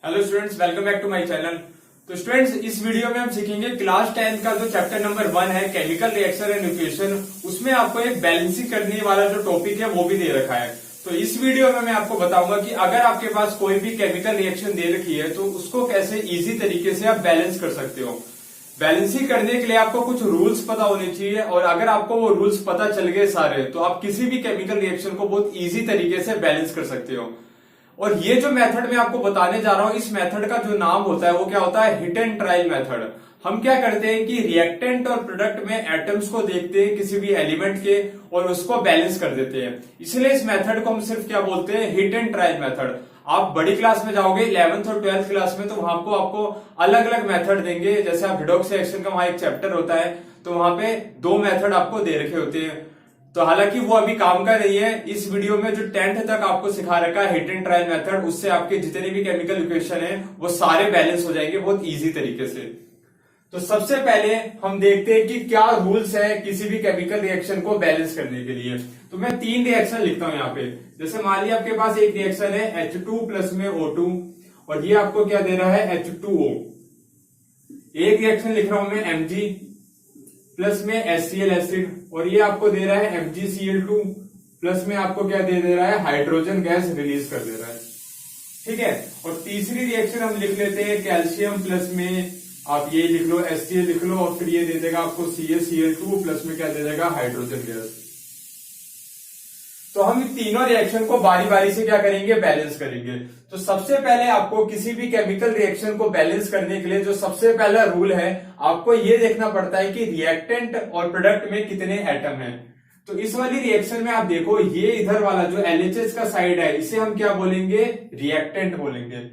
Hello students, welcome back to my channel. तो students, इस video में हम सीखेंगे क्लास 10 का जो चैप्टर नंबर 1 है केमिकल रिएक्शन एंड इक्वेशन। उसमें आपको एक बैलेंसिंग करने वाला जो टॉपिक है वो भी दे रखा है। तो इस वीडियो में मैं आपको बताऊंगा कि अगर आपके पास कोई भी केमिकल रिएक्शन दे रखी है तो उसको कैसे इजी तरीके से आप बैलेंस कर सकते हो। बैलेंसिंग करने के लिए आपको कुछ रूल्स पता होने चाहिए, और अगर आपको वो रूल्स पता चल गए सारे तो आप किसी भी केमिकल रिएक्शन को बहुत इजी तरीके से बैलेंस कर सकते हो। और ये जो मेथड मैं आपको बताने जा रहा हूं, इस मेथड का जो नाम होता है वो क्या होता है, हिट एंड ट्रायल मेथड। हम क्या करते हैं कि रिएक्टेंट और प्रोडक्ट में एटम्स को देखते हैं किसी भी एलिमेंट के और उसको बैलेंस कर देते हैं। इसलिए इस मेथड को हम सिर्फ क्या बोलते हैं, हिट एंड ट्रायल मेथड। आप बड़ी क्लास में जाओगे 11th और 12th क्लास में, तो वहां को आपको अलग अलग मेथड देंगे। जैसे आप रिडॉक्स रिएक्शन का वहां एक चैप्टर होता है, तो वहां पे 2 मेथड आपको दे रखे होते हैं। तो हालांकि वो अभी काम कर रही है। इस वीडियो में जो 10th तक आपको सिखा रखा है हिट एंड ट्रायल मेथड, उससे आपके जितने भी केमिकल इक्वेशन है वो सारे बैलेंस हो जाएंगे बहुत इजी तरीके से। तो सबसे पहले हम देखते हैं कि क्या रूल्स है किसी भी केमिकल रिएक्शन को बैलेंस करने के लिए। तो मैं 3 रिएक्शन लिखता हूं यहाँ पे। जैसे मान लिया आपके पास एक रिएक्शन है H2 प्लस में O2, और ये आपको क्या दे रहा है, H2O। एक रिएक्शन लिख रहा हूं मैं Mg प्लस में HCl एसिड, और ये आपको दे रहा है MgCl2 प्लस में आपको क्या दे रहा है, हाइड्रोजन गैस रिलीज कर दे रहा है। ठीक है। और तीसरी रिएक्शन हम लिख लेते हैं कैल्शियम प्लस में, आप ये लिख लो HCl लिख लो, और फिर ये दे देगा आपको CaCl2 प्लस में क्या दे देगा, हाइड्रोजन गैस। तो हम इन तीनों रिएक्शन को बारी बारी से क्या करेंगे, बैलेंस करेंगे। तो सबसे पहले आपको किसी भी केमिकल रिएक्शन को बैलेंस करने के लिए जो सबसे पहला रूल है, आपको ये देखना पड़ता है कि रिएक्टेंट और प्रोडक्ट में कितने एटम हैं। तो इस वाली रिएक्शन में आप देखो, ये इधर वाला जो LHS का साइड है इसे हम क्या बोलेंगे, रिएक्टेंट बोलेंगे।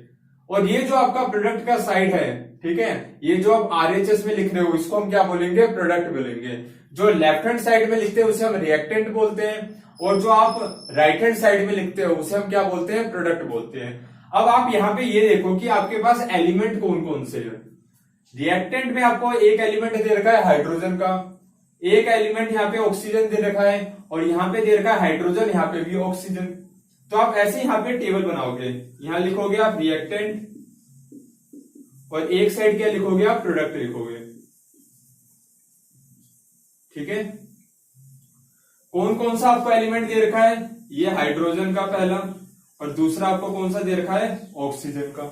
और ये जो आपका प्रोडक्ट का साइड है, ठीक है, ये जो आप RHS में लिख रहे हो इसको हम क्या बोलेंगे, प्रोडक्ट बोलेंगे। जो लेफ्ट हैंड साइड में लिखते हैं उसे हम रिएक्टेंट बोलते हैं, और जो आप राइट हैंड साइड में लिखते हो उसे हम क्या बोलते हैं, प्रोडक्ट बोलते हैं। अब आप यहां पे ये देखो कि आपके पास एलिमेंट कौन कौन से हैं। रिएक्टेंट में आपको एक एलिमेंट दे रखा है हाइड्रोजन का, एक एलिमेंट यहाँ पे ऑक्सीजन दे रखा है, और यहाँ पे दे रखा है हाइड्रोजन, यहाँ पे भी ऑक्सीजन। तो आप ऐसे यहाँ पे टेबल बनाओगे, यहां लिखोगे आप रिएक्टेंट, और एक साइड क्या लिखोगे, आप प्रोडक्ट लिखोगे। ठीक है। कौन कौन सा आपको एलिमेंट दे रखा है, ये हाइड्रोजन का पहला, और दूसरा आपको कौन सा दे रखा है, ऑक्सीजन का।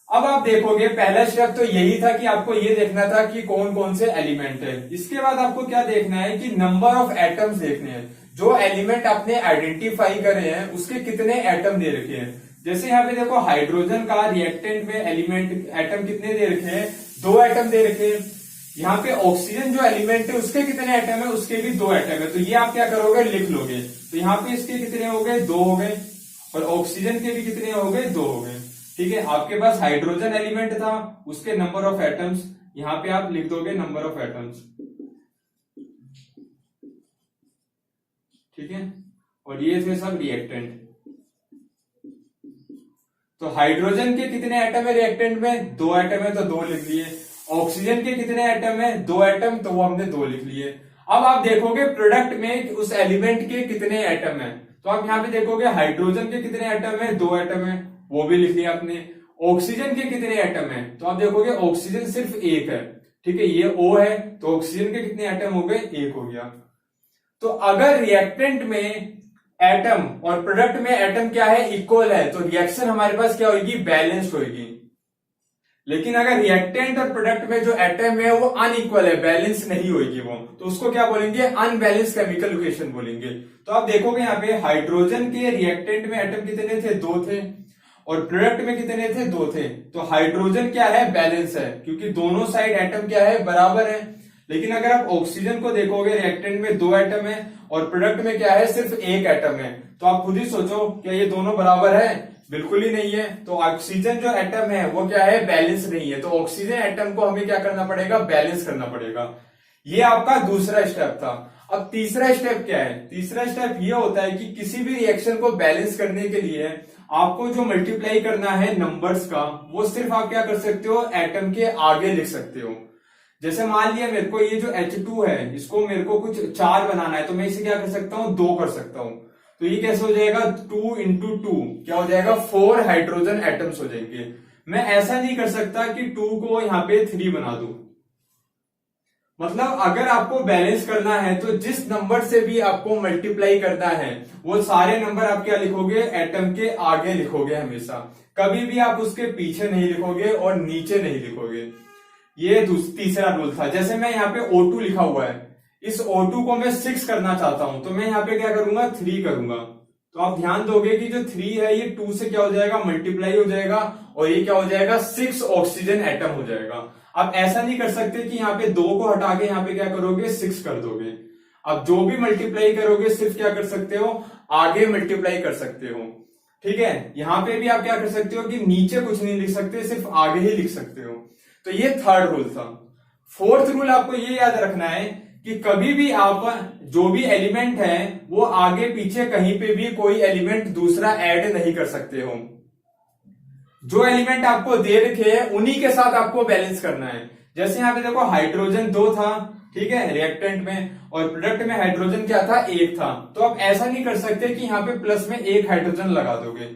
अब आप देखोगे पहला स्टेप तो यही था कि आपको ये देखना था कि कौन कौन से एलिमेंट है। इसके बाद आपको क्या देखना है कि नंबर ऑफ एटम्स देखने हैं। जो एलिमेंट आपने आइडेंटिफाई करे हैं उसके कितने एटम दे रखे हैं। जैसे यहाँ पे देखो हाइड्रोजन का रिएक्टेंट में एलिमेंट एटम कितने दे रखे हैं, 2 एटम दे रखे हैं। यहाँ पे ऑक्सीजन जो एलिमेंट है उसके कितने एटम है, उसके भी 2 एटम है। तो ये आप क्या करोगे, लिख लोगे। तो यहाँ पे इसके कितने हो गए, 2 हो गए, और ऑक्सीजन के भी कितने हो गए, 2 हो गए। ठीक है। आपके पास हाइड्रोजन एलिमेंट था, उसके नंबर ऑफ एटम्स यहाँ पे आप लिख दोगे, नंबर ऑफ एटम्स। ठीक है। और ये थे सब रिएक्टेंट। तो हाइड्रोजन के कितने एटम है रिएक्टेंट में, 2 एटम है, तो 2 लिख लिए। ऑक्सीजन के कितने एटम है, 2 एटम, तो वो हमने 2 लिख लिए। अब आप देखोगे प्रोडक्ट में उस एलिमेंट के कितने एटम है। तो आप यहाँ पे देखोगे हाइड्रोजन के कितने एटम है, 2 एटम है, वो भी लिख लिया आपने। ऑक्सीजन के कितने एटम है, तो आप देखोगे ऑक्सीजन सिर्फ 1 है। ठीक है, ये O है, तो ऑक्सीजन के कितने एटम हो गए, 1 हो गया। तो अगर रिएक्टेंट में एटम और प्रोडक्ट में एटम क्या है, इक्वल है, तो रिएक्शन हमारे पास क्या होगी, बैलेंस्ड होगी। लेकिन अगर रिएक्टेंट और प्रोडक्ट में जो एटम है वो अनइक्वल है, बैलेंस नहीं होगी वो, तो उसको क्या बोलेंगे, अनबैलेंस केमिकल इक्वेशन बोलेंगे। तो आप देखोगे यहाँ पे हाइड्रोजन के रिएक्टेंट में एटम कितने थे, 2 थे, और प्रोडक्ट में कितने थे, 2 थे। तो हाइड्रोजन क्या है, बैलेंस है, क्योंकि दोनों साइड एटम क्या है, बराबर है। लेकिन अगर आप ऑक्सीजन को देखोगे, रिएक्टेंट में 2 एटम है और प्रोडक्ट में क्या है, सिर्फ 1 एटम है। तो आप खुद ही सोचो, क्या ये दोनों बराबर है, बिल्कुल ही नहीं है। तो ऑक्सीजन जो एटम है वो क्या है, बैलेंस नहीं है। तो ऑक्सीजन एटम को हमें क्या करना पड़ेगा, बैलेंस करना पड़ेगा। ये आपका दूसरा स्टेप था। अब तीसरा स्टेप क्या है, तीसरा स्टेप ये होता है कि किसी भी रिएक्शन को बैलेंस करने के लिए आपको जो मल्टीप्लाई करना है नंबर्स का, वो सिर्फ आप क्या कर सकते हो, एटम के आगे लिख सकते हो। जैसे मान लिया मेरे को ये जो H2 है, इसको मेरे को कुछ 4 बनाना है, तो मैं इसे क्या कर सकता हूं, 2 कर सकता हूं। तो ये कैसे हो जाएगा, 2 इंटू 2 क्या हो जाएगा, 4 हाइड्रोजन एटम्स हो जाएंगे। मैं ऐसा नहीं कर सकता कि 2 को यहाँ पे 3 बना दूं। मतलब अगर आपको बैलेंस करना है तो जिस नंबर से भी आपको मल्टीप्लाई करना है वो सारे नंबर आप क्या लिखोगे, एटम के आगे लिखोगे हमेशा, कभी भी आप उसके पीछे नहीं लिखोगे और नीचे नहीं लिखोगे। ये तीसरा रूल था। जैसे मैं यहाँ पे O2 लिखा हुआ है, इस O2 को मैं 6 करना चाहता हूं तो मैं यहाँ पे क्या करूंगा, 3 करूंगा। तो आप ध्यान दोगे कि जो 3 है ये 2 से क्या हो जाएगा, मल्टीप्लाई हो जाएगा और ये क्या हो जाएगा, 6 ऑक्सीजन एटम हो जाएगा। आप ऐसा नहीं कर सकते कि यहाँ पे 2 को हटा के यहाँ पे क्या करोगे, 6 कर दोगे। अब जो भी मल्टीप्लाई करोगे सिर्फ क्या कर सकते हो, आगे मल्टीप्लाई कर सकते हो। ठीक है, यहां पे भी आप क्या कर सकते हो कि नीचे कुछ नहीं लिख सकते, सिर्फ आगे ही लिख सकते हो। तो ये थर्ड रूल था। फोर्थ रूल आपको ये याद रखना है कि कभी भी आप जो भी एलिमेंट है वो आगे पीछे कहीं पे भी कोई एलिमेंट दूसरा ऐड नहीं कर सकते हो। जो एलिमेंट आपको दे रखे हैं उन्हीं के साथ आपको बैलेंस करना है। जैसे यहाँ पे देखो हाइड्रोजन 2 था, ठीक है, रिएक्टेंट में, और प्रोडक्ट में हाइड्रोजन क्या था, 1 था। तो आप ऐसा नहीं कर सकते कि यहाँ पे प्लस में 1 हाइड्रोजन लगा दोगे।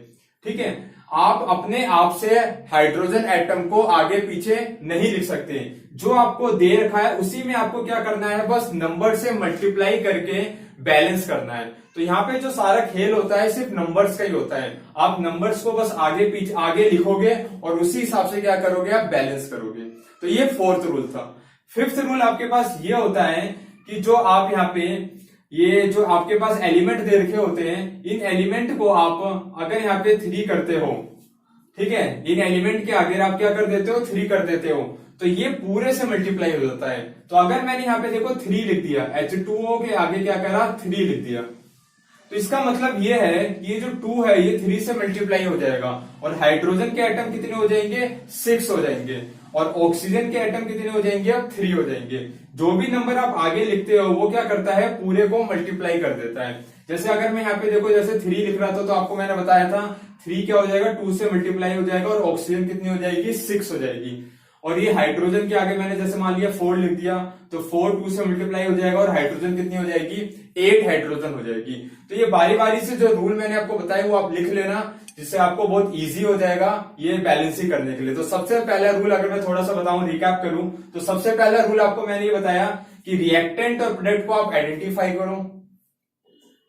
ठीक है, आप अपने आप से हाइड्रोजन एटम को आगे पीछे नहीं लिख सकते। जो आपको दे रखा है उसी में आपको क्या करना है, बस नंबर से मल्टीप्लाई करके बैलेंस करना है। तो यहाँ पे जो सारा खेल होता है सिर्फ नंबर्स का ही होता है। आप नंबर्स को बस आगे पीछे आगे लिखोगे और उसी हिसाब से क्या करोगे, आप बैलेंस करोगे। तो ये फोर्थ रूल था। फिफ्थ रूल आपके पास ये होता है कि जो आप यहाँ पे ये जो आपके पास एलिमेंट दे रखे होते हैं, इन एलिमेंट को आप अगर यहाँ पे 3 करते हो, ठीक है, इन एलिमेंट के आगे आप क्या कर देते हो, 3 कर देते हो, तो ये पूरे से मल्टीप्लाई हो जाता है। तो अगर मैंने यहाँ पे देखो 3 लिख दिया, H2O के आगे क्या करा, 3 लिख दिया, तो इसका मतलब ये है कि ये जो 2 है ये 3 से मल्टीप्लाई हो जाएगा और हाइड्रोजन के एटम कितने हो जाएंगे, 6 हो जाएंगे, और ऑक्सीजन के एटम कितने हो जाएंगे, अब 3 हो जाएंगे। जो भी नंबर आप आगे लिखते हो वो क्या करता है, पूरे को मल्टीप्लाई कर देता है। जैसे अगर मैं यहाँ पे देखो जैसे 3 लिख रहा था तो आपको मैंने बताया था 3 क्या हो जाएगा, 2 से मल्टीप्लाई हो जाएगा और ऑक्सीजन कितनी हो जाएगी, 6 हो जाएगी। और ये हाइड्रोजन के आगे मैंने जैसे मान लिया 4 लिख दिया तो 4 2 से मल्टीप्लाई हो जाएगा और हाइड्रोजन कितनी हो जाएगी, 8 हाइड्रोजन हो जाएगी। तो ये बारी बारी से जो रूल मैंने आपको बताया वो आप लिख लेना, जिससे आपको बहुत इजी हो जाएगा ये बैलेंसिंग करने के लिए। तो सबसे पहला रूल अगर मैं थोड़ा सा बताऊं, रिकैप करूं, तो सबसे पहला रूल आपको मैंने ये बताया कि रिएक्टेंट और प्रोडक्ट को आप आइडेंटिफाई करो।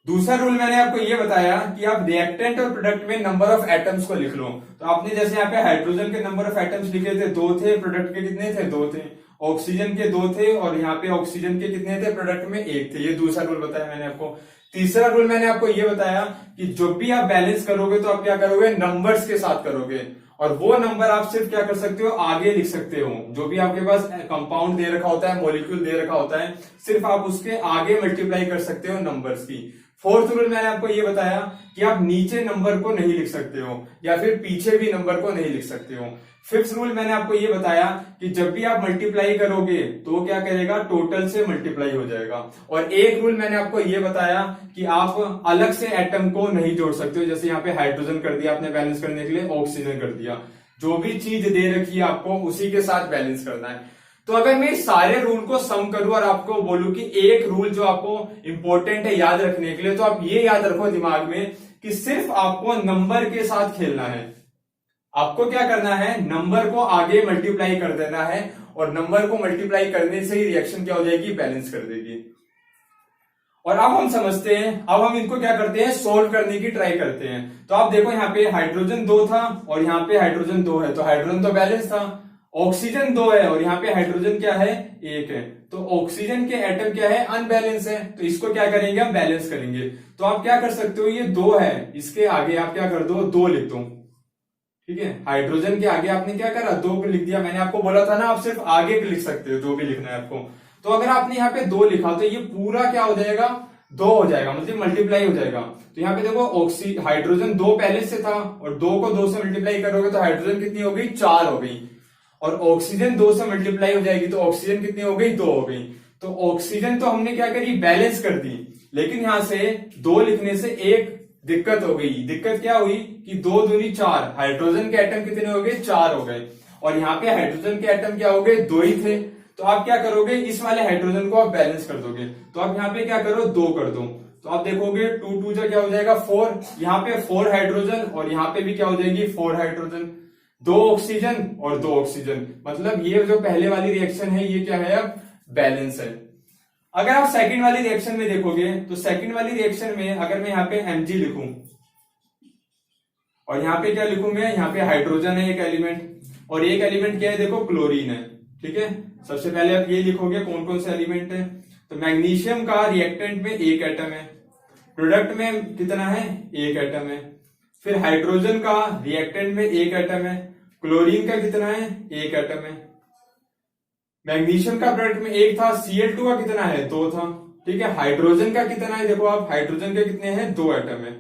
दूसरा रूल मैंने आपको ये बताया कि आप रिएक्टेंट और प्रोडक्ट में नंबर ऑफ एटम्स को लिख लो। तो आपने जैसे यहाँ पे हाइड्रोजन के नंबर ऑफ एटम्स लिखे थे 2 थे, प्रोडक्ट के कितने थे, 2 थे, ऑक्सीजन के 2 थे और यहाँ पे ऑक्सीजन के कितने थे, प्रोडक्ट में 1 थे। ये दूसरा रूल बताया मैंने आपको। तीसरा रूल मैंने आपको ये बताया कि जब भी आप बैलेंस करोगे तो आप क्या करोगे, नंबर्स के साथ करोगे, और वो नंबर आप सिर्फ क्या कर सकते हो, आगे लिख सकते हो। जो भी आपके पास कंपाउंड दे रखा होता है, मॉलिक्यूल दे रखा होता है, सिर्फ आप उसके आगे मल्टीप्लाई कर सकते हो नंबर्स की। फोर्थ रूल मैंने आपको ये बताया कि आप नीचे नंबर को नहीं लिख सकते हो या फिर पीछे भी नंबर को नहीं लिख सकते हो। फिफ्थ रूल मैंने आपको ये बताया कि जब भी आप मल्टीप्लाई करोगे तो क्या करेगा, टोटल से मल्टीप्लाई हो जाएगा। और एक रूल मैंने आपको ये बताया कि आप अलग से एटम को नहीं जोड़ सकते हो। जैसे यहाँ पे हाइड्रोजन कर दिया आपने बैलेंस करने के लिए, ऑक्सीजन कर दिया, जो भी चीज दे रखी है आपको उसी के साथ बैलेंस करना है। तो अगर मैं सारे रूल को सम करूं और आपको बोलूं कि एक रूल जो आपको इंपॉर्टेंट है याद रखने के लिए, तो आप ये याद रखो दिमाग में कि सिर्फ आपको नंबर के साथ खेलना है। आपको क्या करना है, नंबर को आगे मल्टीप्लाई कर देना है और नंबर को मल्टीप्लाई करने से ही रिएक्शन क्या हो जाएगी, बैलेंस कर देगी। और अब हम समझते हैं, अब हम इनको क्या करते हैं, सोल्व करने की ट्राई करते हैं। तो आप देखो यहाँ पे हाइड्रोजन 2 था और यहाँ पे हाइड्रोजन 2 है, तो हाइड्रोजन तो बैलेंस था। ऑक्सीजन 2 है और यहाँ पे हाइड्रोजन क्या है, 1 है, तो ऑक्सीजन के एटम क्या है, अनबैलेंस है, तो इसको क्या करेंगे, हम बैलेंस करेंगे। तो आप क्या कर सकते हो, ये 2 है, इसके आगे आप क्या कर दो, 2 लिख दो। ठीक है, हाइड्रोजन के आगे आपने क्या करा, 2 लिख दिया। मैंने आपको बोला था ना आप सिर्फ आगे लिख सकते हो जो भी लिखना है आपको। तो अगर आपने यहाँ पे 2 लिखा तो ये पूरा क्या हो जाएगा, 2 हो जाएगा, मतलब मल्टीप्लाई हो जाएगा। तो यहाँ पे देखो हाइड्रोजन 2 पहले से था और 2 को 2 से मल्टीप्लाई करोगे तो हाइड्रोजन कितनी हो गई, 4 हो गई, और ऑक्सीजन 2 से मल्टीप्लाई हो जाएगी तो ऑक्सीजन कितनी हो गई, 2 हो गई। तो ऑक्सीजन तो हमने क्या करी, बैलेंस कर दी, लेकिन यहां से 2 लिखने से एक दिक्कत हो गई। दिक्कत क्या हुई कि 2 दूनी 4, हाइड्रोजन के एटम कितने हो गए, 4 हो गए, और यहाँ पे हाइड्रोजन के एटम क्या हो गए, 2 ही थे। तो आप क्या करोगे, इस वाले हाइड्रोजन को आप बैलेंस कर दोगे। तो आप यहाँ पे क्या करो, 2 कर दो, तो आप देखोगे 2 2 जा क्या हो जाएगा 4, यहाँ पे 4 हाइड्रोजन और यहाँ पे भी क्या हो जाएगी 4 हाइड्रोजन, 2 ऑक्सीजन और 2 ऑक्सीजन। मतलब ये जो पहले वाली रिएक्शन है ये क्या है अब बैलेंस है। अगर आप सेकंड वाली रिएक्शन में देखोगे तो सेकंड वाली रिएक्शन में अगर मैं यहाँ पे Mg लिखूं और यहाँ पे क्या लिखूं मैं, यहाँ पे हाइड्रोजन है एक एलिमेंट और एक एलिमेंट क्या है देखो क्लोरीन है। ठीक है, सबसे पहले आप ये लिखोगे कौन कौन से एलिमेंट है। तो मैग्नीशियम का रिएक्टेंट में एक एटम है, प्रोडक्ट में कितना है एक एटम है। फिर हाइड्रोजन का रिएक्टेंट में एक एटम है, क्लोरीन का कितना है एक एटम है। मैग्नीशियम का प्रोडक्ट में एक था, Cl2 का कितना है 2 था। ठीक है, हाइड्रोजन का कितना है देखो आप, हाइड्रोजन के कितने हैं 2 एटम है।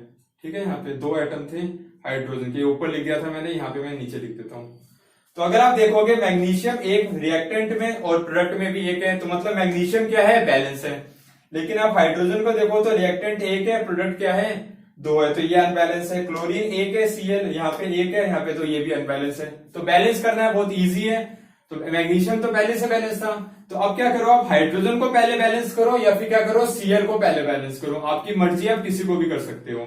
ठीक है, यहाँ पे 2 एटम थे हाइड्रोजन के, ऊपर लिख दिया था मैंने, यहाँ पे मैं नीचे लिख देता हूं। तो अगर आप देखोगे मैग्नीशियम एक रिएक्टेंट में और प्रोडक्ट में भी एक है, तो मतलब मैग्नीशियम क्या है बैलेंस है। लेकिन आप हाइड्रोजन को देखो तो रिएक्टेंट एक है, प्रोडक्ट क्या है 2 है, तो ये अनबैलेंस है। क्लोरीन एक है, Cl यहाँ पे एक है, यहाँ पे तो ये भी अनबैलेंस है। तो बैलेंस करना है बहुत ईजी है। तो मैग्नीशियम तो पहले से बैलेंस था, तो अब क्या करो आप हाइड्रोजन को पहले बैलेंस करो या फिर क्या करो Cl को पहले बैलेंस करो, आपकी मर्जी, आप किसी को भी कर सकते हो।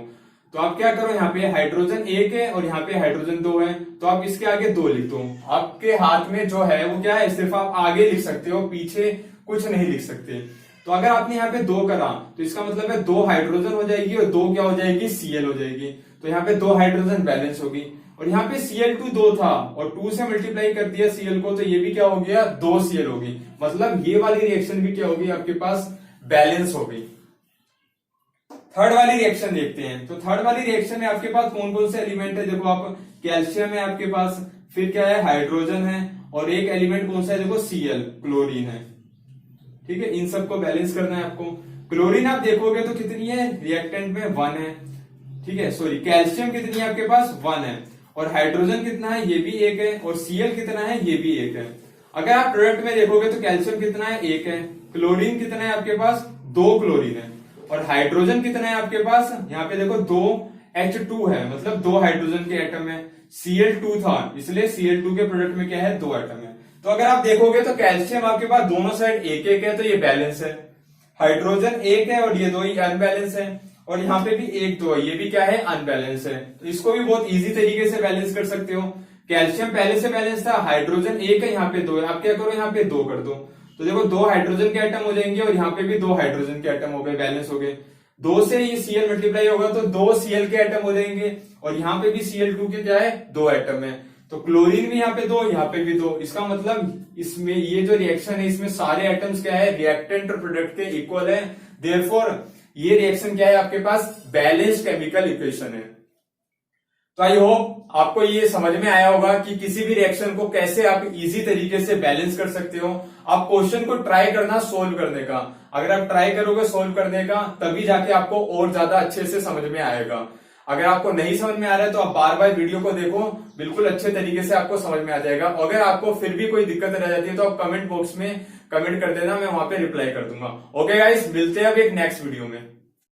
तो आप क्या करो, यहाँ पे हाइड्रोजन एक है और यहाँ पे हाइड्रोजन 2 है, तो आप इसके आगे 2 लिख दो। आपके हाथ में जो है वो क्या है, सिर्फ आप आगे लिख सकते हो, पीछे कुछ नहीं लिख सकते। तो अगर आपने यहाँ पे 2 करा तो इसका मतलब है 2 हाइड्रोजन हो जाएगी और 2 क्या हो जाएगी Cl हो जाएगी। तो यहाँ पे 2 हाइड्रोजन बैलेंस होगी और यहाँ पे Cl2 2 था और 2 से मल्टीप्लाई कर दिया Cl को, तो ये भी क्या हो गया 2 Cl होगी। मतलब ये वाली रिएक्शन भी क्या होगी आपके पास बैलेंस हो गई। थर्ड वाली रिएक्शन देखते हैं। तो थर्ड वाली रिएक्शन में आपके पास कौन कौन से एलिमेंट है देखो आप, कैल्शियम है आपके पास, फिर क्या है हाइड्रोजन है और एक एलिमेंट कौन सा है देखो Cl क्लोरीन है। ठीक है, इन सबको बैलेंस करना है आपको। क्लोरीन आप देखोगे तो कितनी है रिएक्टेंट में 1 है। ठीक है, सॉरी कैल्शियम कितनी है आपके पास 1 है और हाइड्रोजन कितना है ये भी 1 है और Cl कितना है ये भी 1 है। अगर आप प्रोडक्ट में देखोगे तो कैल्शियम कितना है 1 है, क्लोरीन कितना है आपके पास 2 क्लोरीन है और हाइड्रोजन कितना है आपके पास, यहाँ पे देखो 2H2 है, मतलब 2 हाइड्रोजन के एटम है। Cl2 था इसलिए Cl2 के प्रोडक्ट में क्या है 2 एटम है। तो अगर आप देखोगे तो कैल्शियम आपके पास दोनों साइड एक एक है, तो ये बैलेंस है। हाइड्रोजन एक है और ये 2 ही अनबैलेंस है और यहाँ पे भी 1 2 है, ये भी क्या है अनबैलेंस है। तो इसको भी बहुत इजी तरीके से बैलेंस कर सकते हो। कैल्शियम पहले से बैलेंस था, हाइड्रोजन 1 है, यहाँ पे 2 है, आप क्या करो यहाँ पे 2 कर दो, तो देखो 2 हाइड्रोजन के एटम हो जाएंगे और यहाँ पे भी 2 हाइड्रोजन के एटम हो गए, बैलेंस हो गए। 2 से ये Cl मल्टीप्लाई होगा तो 2 Cl के एटम हो जाएंगे और यहाँ पे भी Cl2 के क्या है 2 एटम है। तो क्लोरीन भी यहाँ पे 2, यहाँ पे भी 2। इसका मतलब इसमें ये जो रिएक्शन है इसमें सारे एटम्स क्या है रिएक्टेंट और प्रोडक्ट के इक्वल है। देयरफॉर ये रिएक्शन क्या है आपके पास बैलेंस्ड केमिकल इक्वेशन है। तो आई होप आपको ये समझ में आया होगा कि किसी भी रिएक्शन को कैसे आप इजी तरीके से बैलेंस कर सकते हो। आप क्वेश्चन को ट्राई करना सोल्व करने का, अगर आप ट्राई करोगे सोल्व करने का तभी जाके आपको और ज्यादा अच्छे से समझ में आएगा। अगर आपको नहीं समझ में आ रहा है तो आप बार बार वीडियो को देखो, बिल्कुल अच्छे तरीके से आपको समझ में आ जाएगा। अगर आपको फिर भी कोई दिक्कत रह जाती है तो आप कमेंट बॉक्स में कमेंट कर देना, मैं वहां पे रिप्लाई कर दूंगा। ओके गाइस, मिलते हैं अब एक नेक्स्ट वीडियो में।